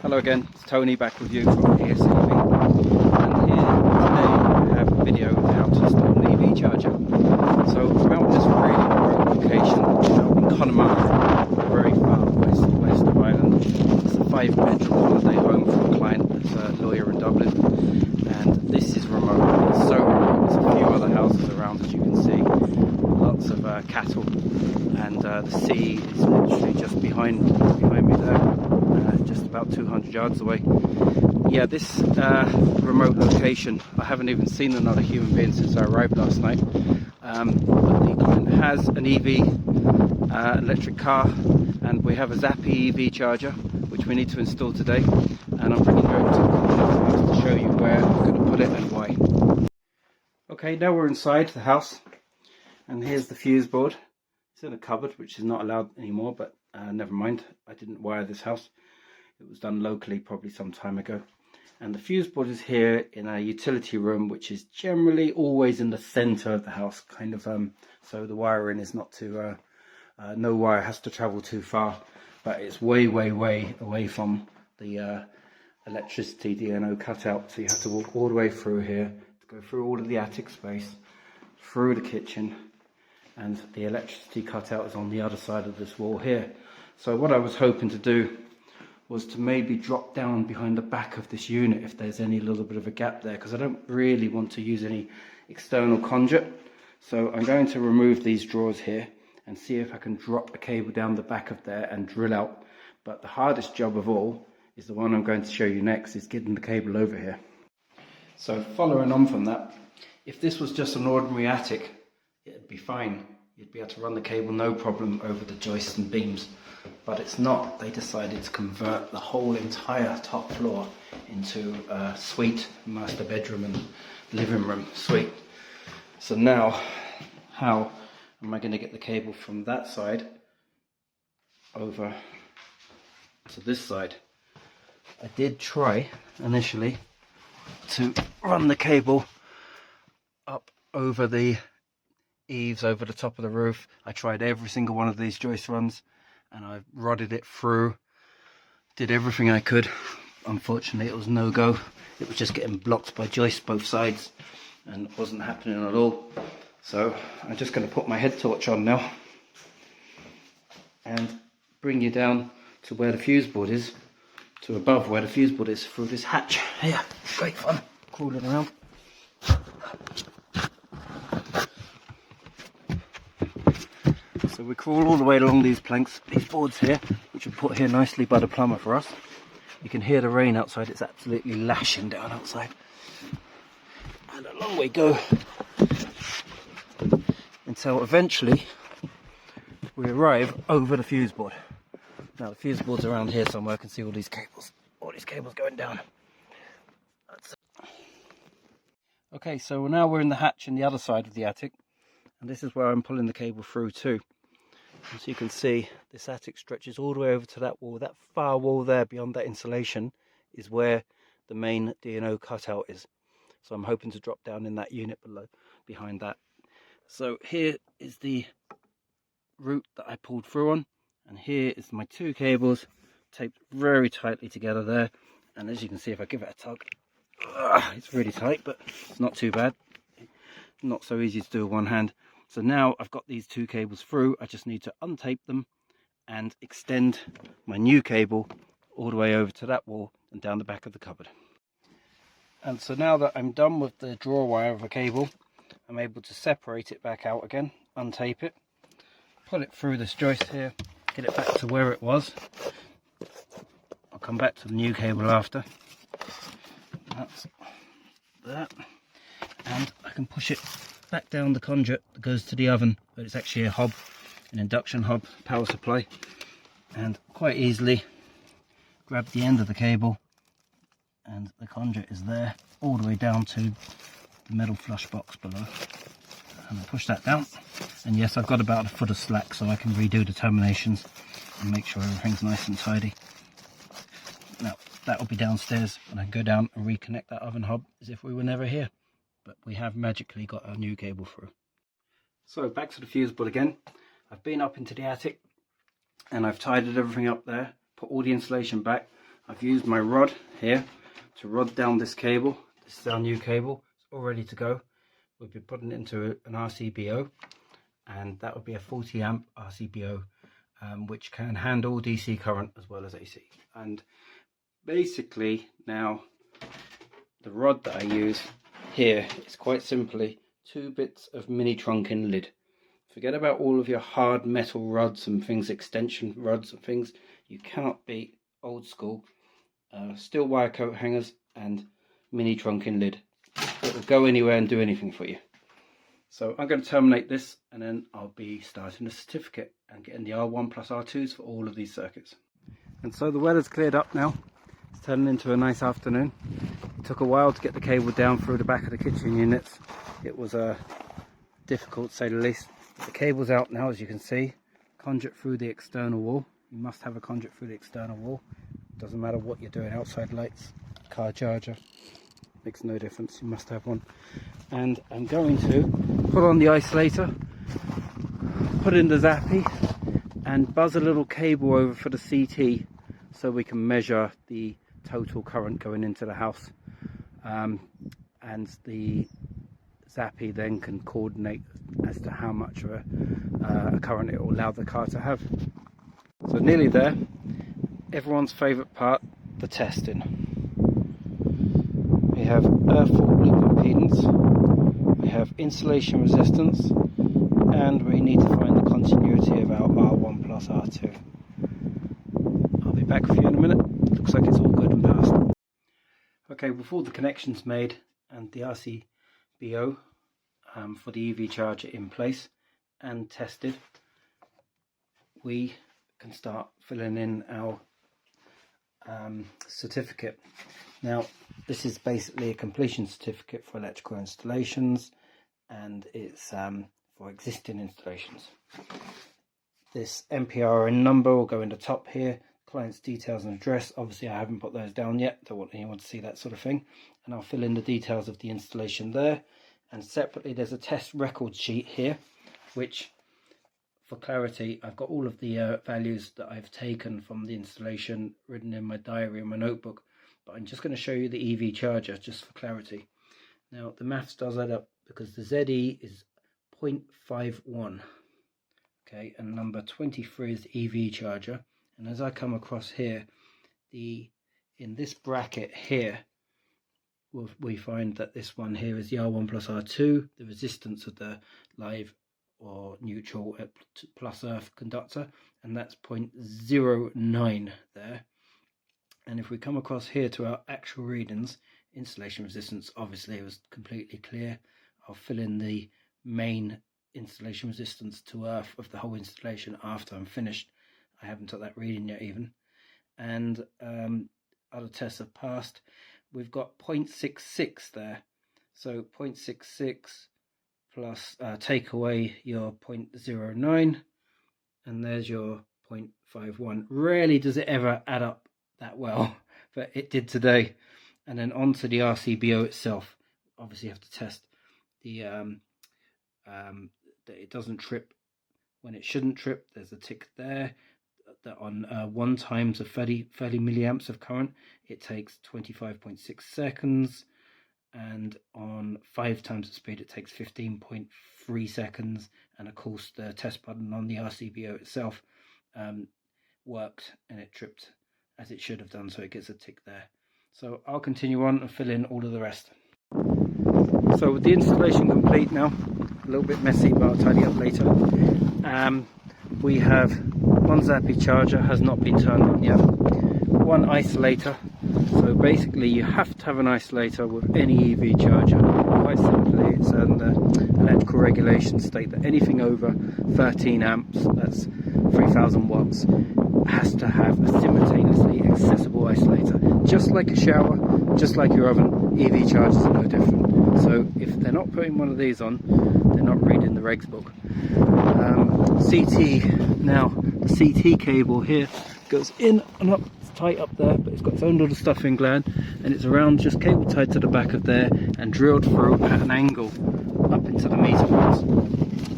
Hello again, it's Tony back with you from ASCV, and here today I have a video of how to install an EV charger. So I'm out in this really remote location out in Connemara, very far west of Ireland. It's a 5-bedroom holiday home for a client that's a lawyer in Dublin, and this is remote. It's so remote. There's a few other houses around, as you can see, lots of cattle, and the sea is literally just behind me there. Just about 200 yards away. Yeah, this remote location, I haven't even seen another human being since I arrived last night. But the client has an EV electric car, and we have a Zappi EV charger which we need to install today, and I'm bringing you over to the house to show you where I'm going to put it and why. Okay, now we're inside the house, and here's the fuse board. It's in a cupboard, which is not allowed anymore, but never mind, I didn't wire this house. It was done locally probably some time ago. And the fuse board is here in a utility room, which is generally always in the center of the house, kind of so the wiring is not too no wire has to travel too far, but it's way away from the electricity DNO cutout, so you have to walk all the way through here to go through all of the attic space, through the kitchen, and the electricity cutout is on the other side of this wall here. So what I was hoping to do was to maybe drop down behind the back of this unit if there's any little bit of a gap there, because I don't really want to use any external conduit. So I'm going to remove these drawers here and see if I can drop a cable down the back of there and drill out. But the hardest job of all is the one I'm going to show you next, is getting the cable over here. So following on from that, if this was just an ordinary attic, it'd be fine. You'd be able to run the cable no problem over the joists and beams. But it's not. They decided to convert the whole entire top floor into a suite, master bedroom and living room suite. So now, how am I going to get the cable from that side over to this side? I did try initially to run the cable up over the eaves, over the top of the roof. I tried every single one of these joist runs, and I rodded it through, did everything I could. Unfortunately, it was no go. It was just getting blocked by joists both sides, and it wasn't happening at all. So I'm just going to put my head torch on now and bring you down to where the fuse board is, to above where the fuse board is, through this hatch here. Great fun crawling around. So we crawl all the way along these planks, these boards here, which are put here nicely by the plumber for us. You can hear the rain outside, it's absolutely lashing down outside. And along we go until eventually we arrive over the fuse board. Now the fuse board's around here somewhere. I can see all these cables going down. That's it. Okay, so now we're in the hatch in the other side of the attic, and this is where I'm pulling the cable through too. As you can see, this attic stretches all the way over to that wall. That far wall there beyond that insulation is where the main DNO cutout is. So I'm hoping to drop down in that unit below, behind that. So here is the route that I pulled through on, and here is my two cables taped very tightly together there. And as you can see, if I give it a tug, it's really tight, but it's not too bad. Not so easy to do with one hand. So now I've got these two cables through, I just need to untape them and extend my new cable all the way over to that wall and down the back of the cupboard. And so now that I'm done with the draw wire of a cable, I'm able to separate it back out again, untape it, pull it through this joist here, get it back to where it was. I'll come back to the new cable after. That's that. And I can push it back down the conduit that goes to the oven, but it's actually a hob, an induction hob, power supply, and quite easily grab the end of the cable, and the conduit is there all the way down to the metal flush box below, and I push that down, and yes, I've got about a foot of slack so I can redo the terminations and make sure everything's nice and tidy. Now that will be downstairs, and I can go down and reconnect that oven hob as if we were never here. But we have magically got our new cable through. So back to the fuse board again. I've been up into the attic and I've tidied everything up there, put all the insulation back. I've used my rod here to rod down this cable. This is our new cable. It's all ready to go. We'll be putting it into an RCBO, and that would be a 40 amp RCBO, which can handle DC current as well as AC. And basically now the rod that I use here is quite simply 2 bits of mini trunking lid. Forget about all of your hard metal rods and things, extension rods and things. You cannot beat old school steel wire coat hangers and mini trunking lid. It will go anywhere and do anything for you. So I'm going to terminate this, and then I'll be starting the certificate and getting the R1 plus R2s for all of these circuits. And so the weather's cleared up now. It's turning into a nice afternoon. It took a while to get the cable down through the back of the kitchen units. It was difficult, to say the least. But the cable's out now, as you can see. Conduit through the external wall. You must have a conduit through the external wall. Doesn't matter what you're doing, outside lights, car charger, makes no difference, you must have one. And I'm going to put on the isolator, put in the zappy, and buzz a little cable over for the CT so we can measure the total current going into the house. And the zappy then can coordinate as to how much of a current it will allow the car to have. So nearly there. Everyone's favourite part, the testing. We have earth fault loop impedance, we have insulation resistance, and we need to find the continuity of our R1 plus R2. I'll be back with you in a minute. Looks like it's all good and passed. Okay, with all the connections made and the RCBO for the EV charger in place and tested, we can start filling in our certificate. Now this is basically a completion certificate for electrical installations, and it's for existing installations. This MPRN number will go in the top here, client's details and address. Obviously I haven't put those down yet, don't want anyone to see that sort of thing, and I'll fill in the details of the installation there. And separately there's a test record sheet here, which, for clarity, I've got all of the values that I've taken from the installation written in my diary and my notebook, but I'm just going to show you the EV charger just for clarity. Now the maths does add up because the ZE is 0.51, okay, and number 23 is the EV charger. And as I come across here, in this bracket here, we find that this one here is the R1 plus R2, the resistance of the live or neutral plus earth conductor, and that's 0.09 there. And if we come across here to our actual readings, installation resistance, obviously it was completely clear. I'll fill in the main installation resistance to earth of the whole installation after I'm finished. I haven't took that reading yet even. And other tests have passed. We've got 0.66 there, so 0.66 plus take away your 0.09, and there's your 0.51. Rarely does it ever add up that well, but it did today. And then onto the RCBO itself. Obviously you have to test the that it doesn't trip when it shouldn't trip. There's a tick there that on 1 times of 30 milliamps of current it takes 25.6 seconds, and on 5 times the speed it takes 15.3 seconds. And of course the test button on the RCBO itself worked, and it tripped as it should have done, so it gets a tick there. So I'll continue on and fill in all of the rest. So with the installation complete now, a little bit messy but I'll tidy up later. We have one zappy charger, has not been turned on yet, one isolator. So basically you have to have an isolator with any EV charger. Quite simply, it's an electrical regulation state that anything over 13 amps, that's 3000 watts, has to have a simultaneously accessible isolator. Just like a shower, just like your oven, EV chargers are no different. So if they're not putting one of these on, they're not reading the regs book. CT, now the CT cable here goes in and up, it's tight up there, but it's got its own little stuffing gland, and it's around, just cable tied to the back of there and drilled through at an angle up into the meter box.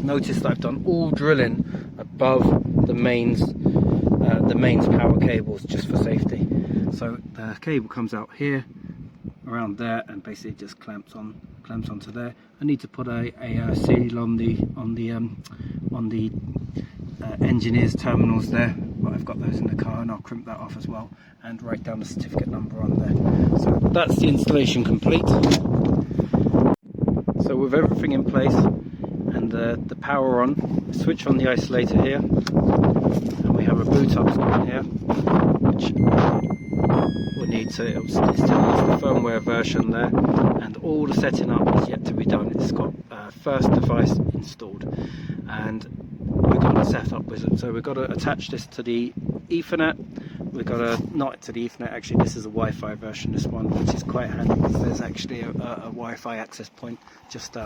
Notice that I've done all drilling above the mains power cables just for safety. So the cable comes out here, around there, and basically just clamps onto there. I need to put a seal on the engineer's terminals there, but I've got those in the car, and I'll crimp that off as well and write down the certificate number on there. So that's the installation complete. So with everything in place and the power on, switch on the isolator here, and we have a boot up screen here, which we need to, it's telling us the firmware version there, and all the setting up is yet to be done. It's got first device installed, and we've got to set up with it. So we've got to attach this to the Ethernet. We've got to, not to the Ethernet, actually this is a Wi-Fi version, this one, which is quite handy because there's actually a Wi-Fi access point just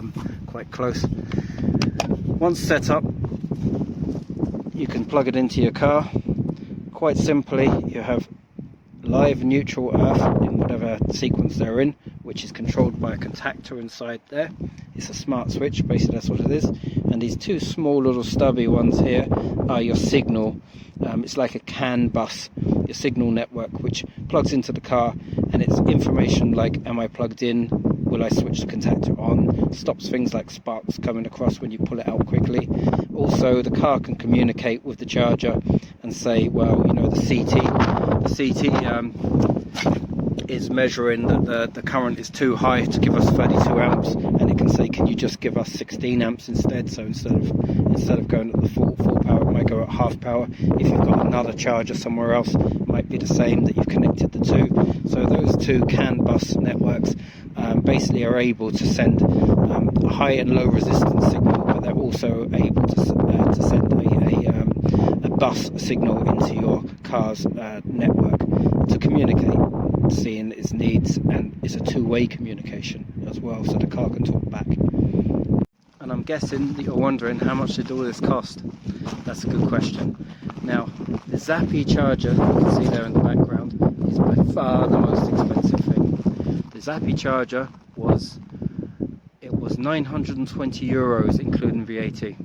quite close. Once set up, you can plug it into your car. Quite simply, you have live neutral earth in whatever sequence they're in, which is controlled by a contactor inside there. It's a smart switch, basically that's what it is. And these two small little stubby ones here are your signal. It's like a CAN bus, your signal network, which plugs into the car, and it's information like, am I plugged in? Will I switch the contactor on? Stops things like sparks coming across when you pull it out quickly. Also, the car can communicate with the charger and say, well, you know, the CT is measuring that the current is too high to give us 32 amps, and it can say, can you just give us 16 amps instead? So instead of going at the full power, it might go at half power. If you've got another charger somewhere else, it might be the same that you've connected the two. So those two CAN bus networks basically are able to send a high and low resistance signal, but they're also able to send a bus signal into your car's network to communicate, seeing its needs, and it's a two-way communication as well, so the car can talk back. And I'm guessing that you're wondering, how much did all this cost? That's a good question. Now, the Zappi charger, you can see there in the background, is by far the most expensive thing. The Zappi charger was 920 euros including VAT.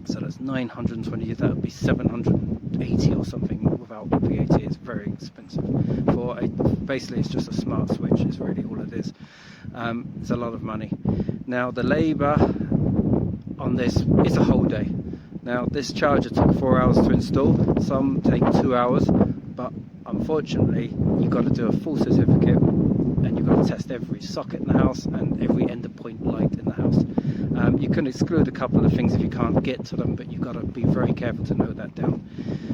So that's 920, that would be 780 or something without VAT. It's very expensive. Basically it's just a smart switch, is really all it is. It's a lot of money. Now the labour on this is a whole day. Now this charger took 4 hours to install, some take 2 hours, but unfortunately you've got to do a full certificate, and you've got to test every socket in the house and every ender point light in the house. You can exclude a couple of things if you can't get to them, but you've got to be very careful to note that down.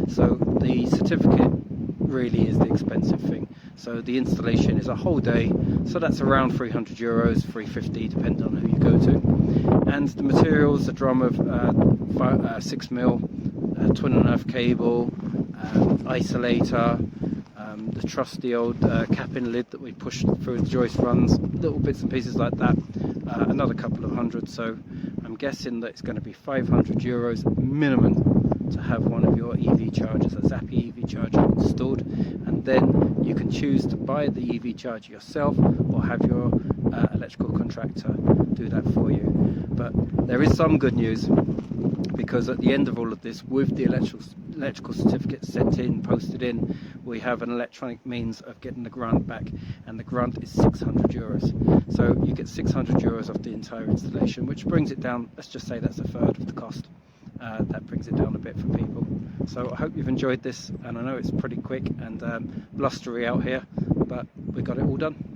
So the certificate really is the expensive thing. So the installation is a whole day, so that's around 300 euros, 350 depending on who you go to. And the materials, a drum of 6mm, twin and earth cable, isolator, the trusty old cap-in lid that we push through the joist runs, little bits and pieces like that, another couple of hundred. So I'm guessing that it's going to be 500 euros minimum to have one of your EV chargers, a Zappi EV charger installed, and then you can choose to buy the EV charger yourself or have your electrical contractor do that for you. But there is some good news, because at the end of all of this, with the electrical certificate sent in, posted in, we have an electronic means of getting the grant back, and the grant is 600 euros. So you get 600 euros off the entire installation, which brings it down, let's just say that's a third of the cost. That brings it down a bit for people. So I hope you've enjoyed this, and I know it's pretty quick and blustery out here, but we got it all done.